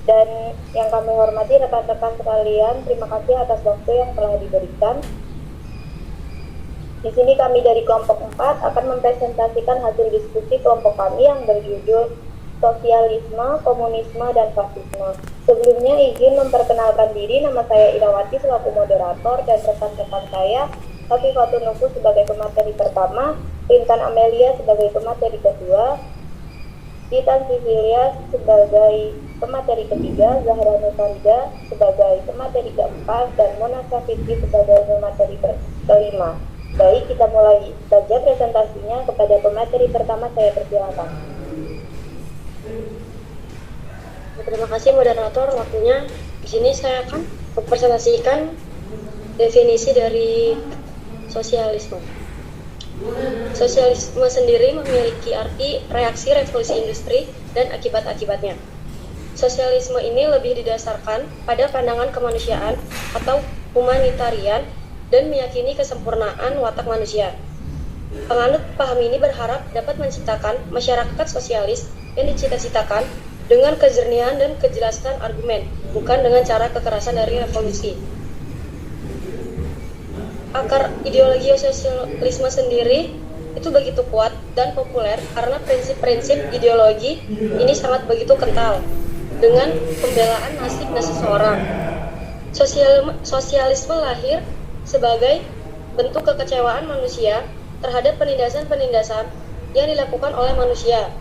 Dan yang kami hormati rekan-rekan sekalian, terima kasih atas waktu yang telah diberikan. Di sini kami dari kelompok 4 akan mempresentasikan hasil diskusi kelompok kami yang berjudul Sosialisme, Komunisme, dan Fasisme. Sebelumnya izin memperkenalkan diri, nama saya Irawati selaku moderator dan rekan-rekan saya, Hafifatul Nufus sebagai pemateri pertama, Rintan Amelia sebagai pemateri kedua, Titan Sicilia sebagai pemateri ketiga, Zahra Nurfarida sebagai pemateri keempat, dan Mona Safitri sebagai pemateri kelima. Baik, kita mulai saja presentasinya. Kepada pemateri pertama saya persilakan. Terima kasih moderator waktunya. Di sini saya akan mempresentasikan definisi dari sosialisme. Sosialisme sendiri memiliki arti reaksi revolusi industri dan akibat-akibatnya. Sosialisme ini lebih didasarkan pada pandangan kemanusiaan atau humanitarian dan meyakini kesempurnaan watak manusia. Penganut paham ini berharap dapat menciptakan masyarakat sosialis yang dicita-citakan dengan kejernihan dan kejelasan argumen, bukan dengan cara kekerasan dari revolusi. Akar ideologi sosialisme sendiri itu begitu kuat dan populer karena prinsip-prinsip ideologi ini sangat begitu kental dengan pembelaan nasib seseorang. Sosialisme lahir sebagai bentuk kekecewaan manusia terhadap penindasan-penindasan yang dilakukan oleh manusia,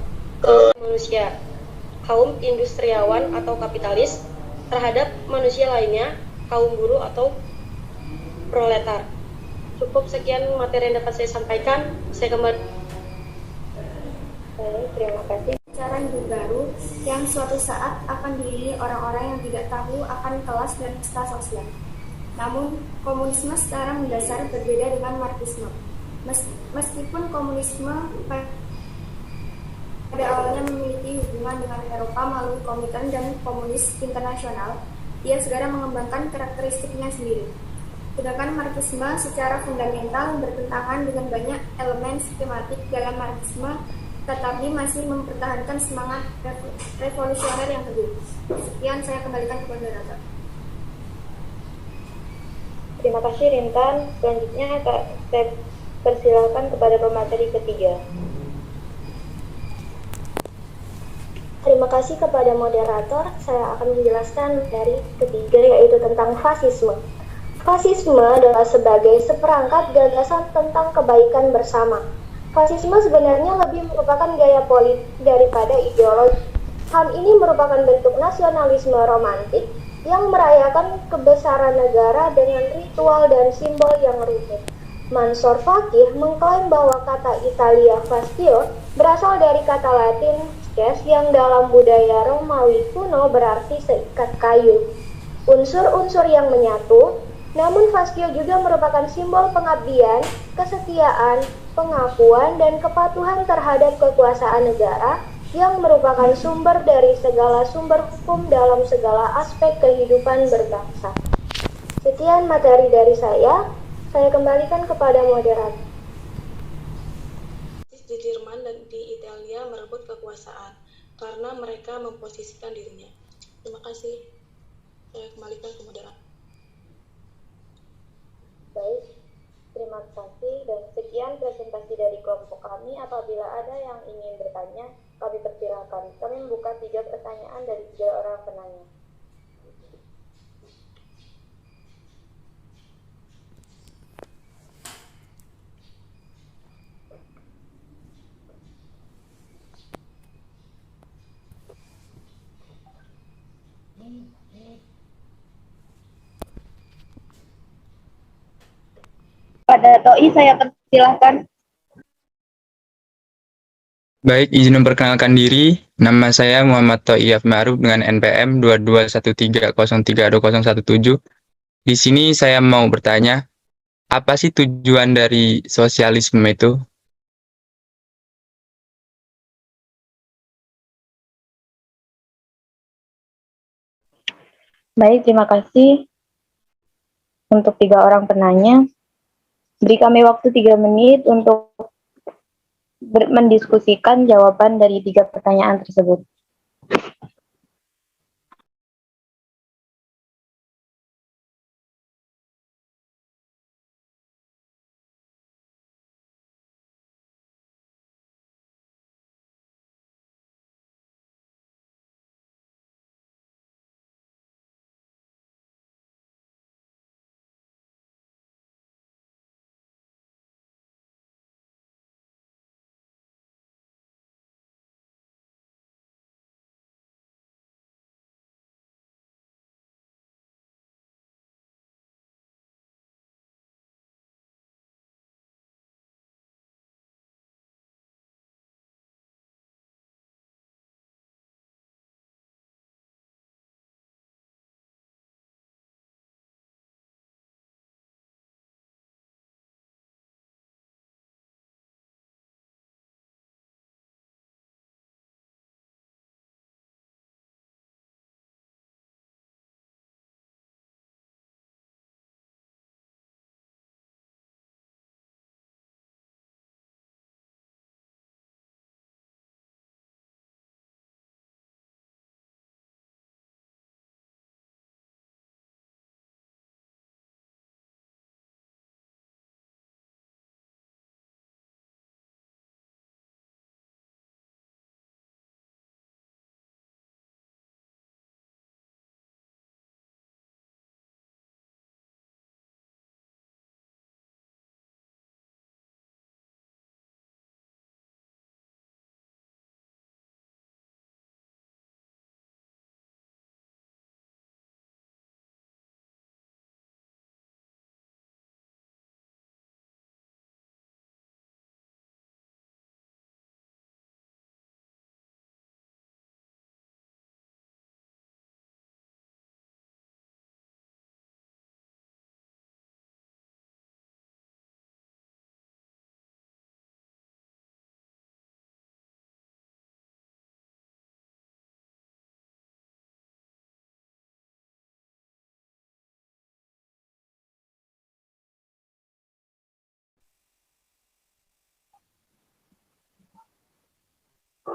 kaum industriawan atau kapitalis terhadap manusia lainnya, kaum buruh atau proletar. Cukup sekian materi yang dapat saya sampaikan. Saya kembali. Terima kasih. Cara hidup baru yang suatu saat akan dihuni orang-orang yang tidak tahu akan kelas dan kasta sosial. Namun, komunisme secara mendasar berbeda dengan marxisme. Meskipun komunisme pada awalnya memiliki hubungan dengan Eropa melalui Komintern dan Komunis Internasional, ia segera mengembangkan karakteristiknya sendiri. Sedangkan Marxisme secara fundamental bertentangan dengan banyak elemen sistematik dalam Marxisme, tetapi masih mempertahankan semangat revolusioner yang teguh. Sekian, saya kembalikan ke moderator. Terima kasih Rintan. Selanjutnya saya persilakan kepada pemateri ketiga. Terima kasih kepada moderator. Saya akan menjelaskan dari ketiga, yaitu tentang fasisme. Fasisme adalah sebagai seperangkat gagasan tentang kebaikan bersama. Fasisme sebenarnya lebih merupakan gaya politik daripada ideologi. Hal ini merupakan bentuk nasionalisme romantik yang merayakan kebesaran negara dengan ritual dan simbol yang rumit. Mansur Fakih mengklaim bahwa kata Italia fascio berasal dari kata Latin fasces yang dalam budaya Romawi kuno berarti seikat kayu. Unsur-unsur yang menyatu, namun fascio juga merupakan simbol pengabdian, kesetiaan, pengakuan, dan kepatuhan terhadap kekuasaan negara yang merupakan sumber dari segala sumber hukum dalam segala aspek kehidupan berbangsa. Sekian materi dari saya kembalikan kepada moderator. Di Jerman dan di Italia merebut kekuasaan karena mereka memposisikan dirinya. Terima kasih. Saya kembalikan ke moderator. Baik, terima kasih dan sekian presentasi dari kelompok kami. Apabila ada yang ingin bertanya, kami persilakan. Kami membuka 3 pertanyaan dari 3 orang penanya. Pada Toi saya persilahkan. Baik, izin memperkenalkan diri. Nama saya Muhammad Thoiyaf Ma'ruf dengan NPM 2213032017. Di sini saya mau bertanya, apa sih tujuan dari sosialisme itu? Baik, terima kasih untuk 3 orang penanya. Beri kami waktu 3 menit untuk mendiskusikan jawaban dari 3 pertanyaan tersebut.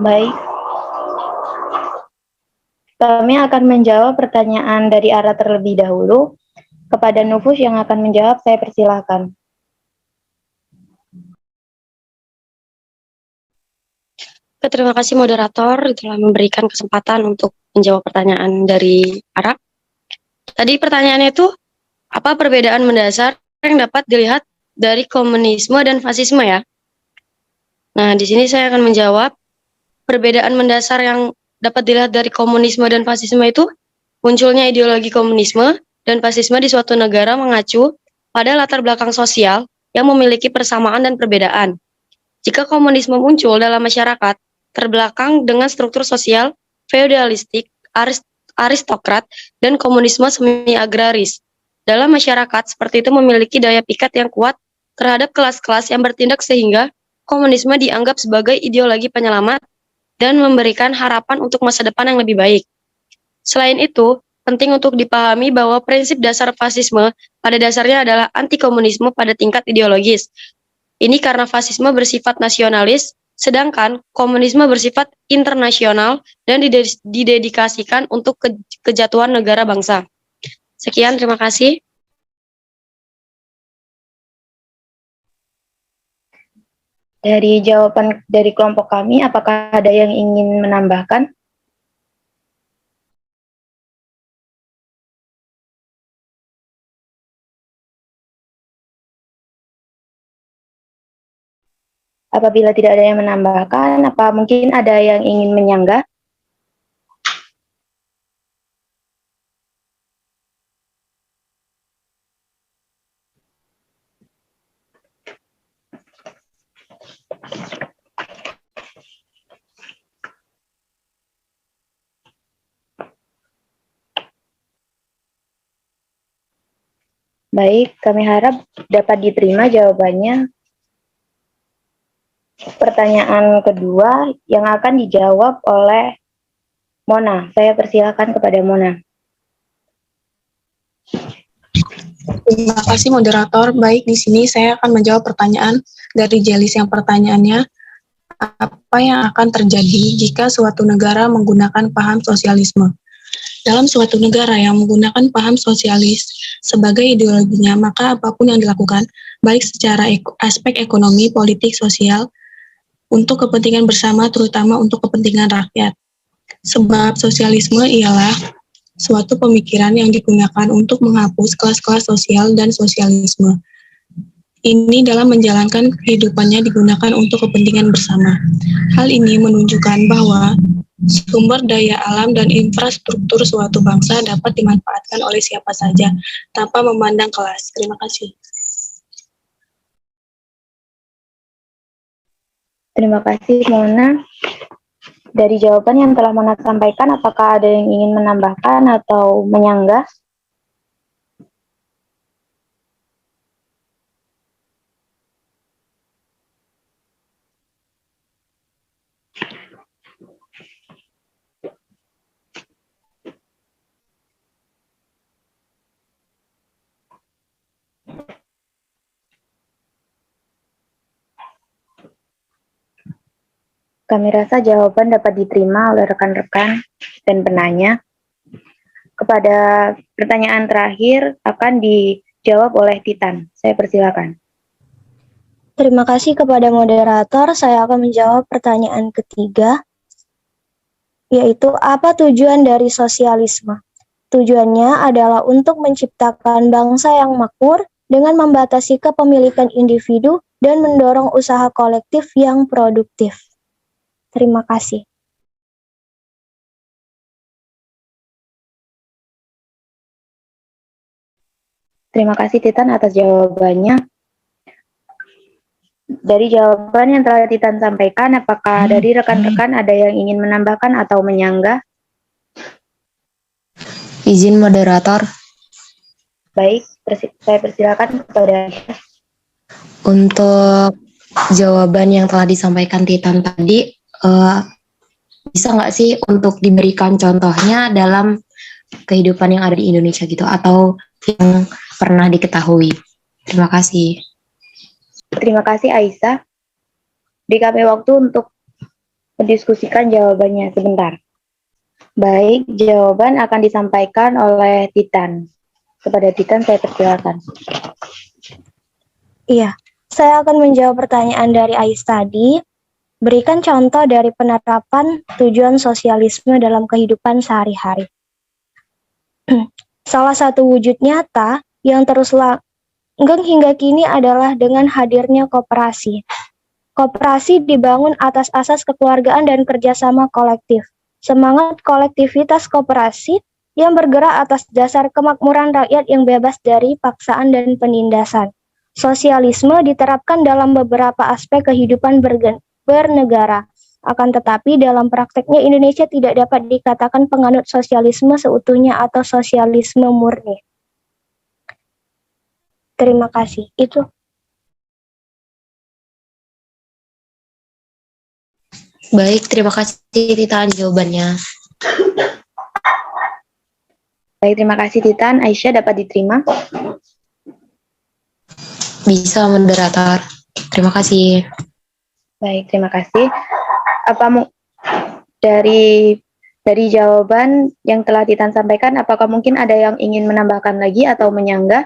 Baik, kami akan menjawab pertanyaan dari Ara terlebih dahulu. Kepada Nufus yang akan menjawab, saya persilahkan. Terima kasih moderator telah memberikan kesempatan untuk menjawab pertanyaan dari Ara. Tadi pertanyaannya itu, apa perbedaan mendasar yang dapat dilihat dari komunisme dan fasisme ya? Nah, di sini saya akan menjawab perbedaan mendasar yang dapat dilihat dari komunisme dan fasisme itu munculnya ideologi komunisme dan fasisme di suatu negara mengacu pada latar belakang sosial yang memiliki persamaan dan perbedaan. Jika komunisme muncul dalam masyarakat terbelakang dengan struktur sosial feodalistik, aristokrat, dan komunisme semi-agraris. Dalam masyarakat seperti itu memiliki daya pikat yang kuat terhadap kelas-kelas yang bertindak sehingga komunisme dianggap sebagai ideologi penyelamat dan memberikan harapan untuk masa depan yang lebih baik. Selain itu, penting untuk dipahami bahwa prinsip dasar fasisme pada dasarnya adalah anti-komunisme pada tingkat ideologis. Ini karena fasisme bersifat nasionalis, sedangkan komunisme bersifat internasional dan didedikasikan untuk kejatuhan negara bangsa. Sekian, terima kasih. Dari jawaban dari kelompok kami, apakah ada yang ingin menambahkan? Apabila tidak ada yang menambahkan, apa mungkin ada yang ingin menyanggah? Baik, kami harap dapat diterima jawabannya. Pertanyaan kedua yang akan dijawab oleh Mona. Saya persilakan kepada Mona. Terima kasih moderator. Baik, di sini saya akan menjawab pertanyaan dari Jelis yang pertanyaannya, apa yang akan terjadi jika suatu negara menggunakan paham sosialisme? Dalam suatu negara yang menggunakan paham sosialis sebagai ideologinya, maka apapun yang dilakukan, baik secara aspek ekonomi, politik, sosial, untuk kepentingan bersama, terutama untuk kepentingan rakyat. Sebab sosialisme ialah suatu pemikiran yang digunakan untuk menghapus kelas-kelas sosial dan sosialisme. Ini dalam menjalankan kehidupannya digunakan untuk kepentingan bersama. Hal ini menunjukkan bahwa sumber daya alam dan infrastruktur suatu bangsa dapat dimanfaatkan oleh siapa saja, tanpa memandang kelas. Terima kasih. Terima kasih, Mona. Dari jawaban yang telah Mona sampaikan, apakah ada yang ingin menambahkan atau menyanggah? Kami rasa jawaban dapat diterima oleh rekan-rekan dan penanya. Kepada pertanyaan terakhir akan dijawab oleh Titan. Saya persilakan. Terima kasih kepada moderator. Saya akan menjawab pertanyaan ketiga, yaitu apa tujuan dari sosialisme? Tujuannya adalah untuk menciptakan bangsa yang makmur dengan membatasi kepemilikan individu dan mendorong usaha kolektif yang produktif. Terima kasih. Terima kasih Titan atas jawabannya. Dari jawaban yang telah Titan sampaikan, apakah dari rekan-rekan ada yang ingin menambahkan atau menyanggah? Izin moderator. Baik, saya persilakan kepada Untuk jawaban yang telah disampaikan Titan tadi, bisa nggak sih untuk diberikan contohnya dalam kehidupan yang ada di Indonesia gitu, atau yang pernah diketahui? Terima kasih. Terima kasih Aisyah. Beri kami waktu untuk mendiskusikan jawabannya sebentar. Baik, jawaban akan disampaikan oleh Titan. Kepada Titan saya persilakan. Iya, saya akan menjawab pertanyaan dari Ais tadi. Berikan contoh dari penerapan tujuan sosialisme dalam kehidupan sehari-hari. Salah satu wujud nyata yang terus langgeng hingga kini adalah dengan hadirnya koperasi. Koperasi dibangun atas asas kekeluargaan dan kerjasama kolektif. Semangat kolektivitas koperasi yang bergerak atas dasar kemakmuran rakyat yang bebas dari paksaan dan penindasan. Sosialisme diterapkan dalam beberapa aspek kehidupan bernegara. Akan tetapi dalam prakteknya Indonesia tidak dapat dikatakan penganut sosialisme seutuhnya atau sosialisme murni. Terima kasih. Itu. Baik, terima kasih Titan jawabannya. Baik, terima kasih Titan. Aisyah dapat diterima? Bisa, moderator. Terima kasih. Baik, terima kasih. Dari jawaban yang telah Titan sampaikan, apakah mungkin ada yang ingin menambahkan lagi atau menyanggah?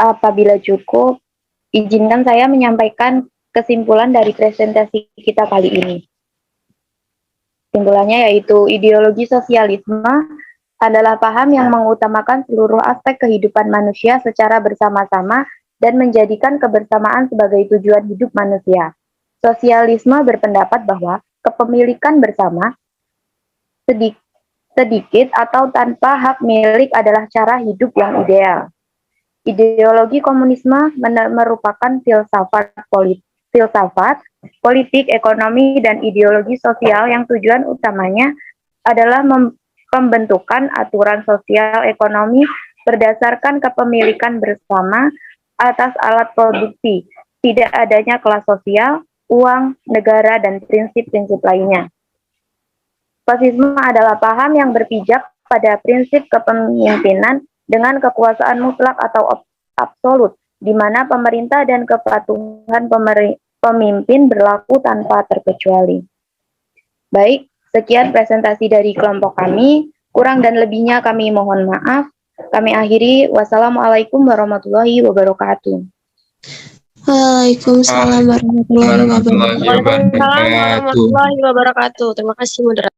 Apabila cukup, izinkan saya menyampaikan kesimpulan dari presentasi kita kali ini. Kesimpulannya yaitu ideologi sosialisme adalah paham yang mengutamakan seluruh aspek kehidupan manusia secara bersama-sama dan menjadikan kebersamaan sebagai tujuan hidup manusia. Sosialisme berpendapat bahwa kepemilikan bersama, sedikit atau tanpa hak milik adalah cara hidup yang ideal. Ideologi komunisme merupakan filsafat politik, ekonomi, dan ideologi sosial yang tujuan utamanya adalah pembentukan aturan sosial ekonomi berdasarkan kepemilikan bersama atas alat produksi, tidak adanya kelas sosial, uang, negara, dan prinsip-prinsip lainnya. Fasisme adalah paham yang berpijak pada prinsip kepemimpinan dengan kekuasaan mutlak atau absolut, di mana pemerintah dan kepatuhan pemimpin berlaku tanpa terkecuali. Baik, sekian presentasi dari kelompok kami. Kurang dan lebihnya kami mohon maaf. Kami akhiri. Wassalamualaikum warahmatullahi wabarakatuh. Waalaikumsalam warahmatullahi wabarakatuh. Warahmatullahi wabarakatuh. Waalaikumsalam warahmatullahi wabarakatuh. Terima kasih, moderator.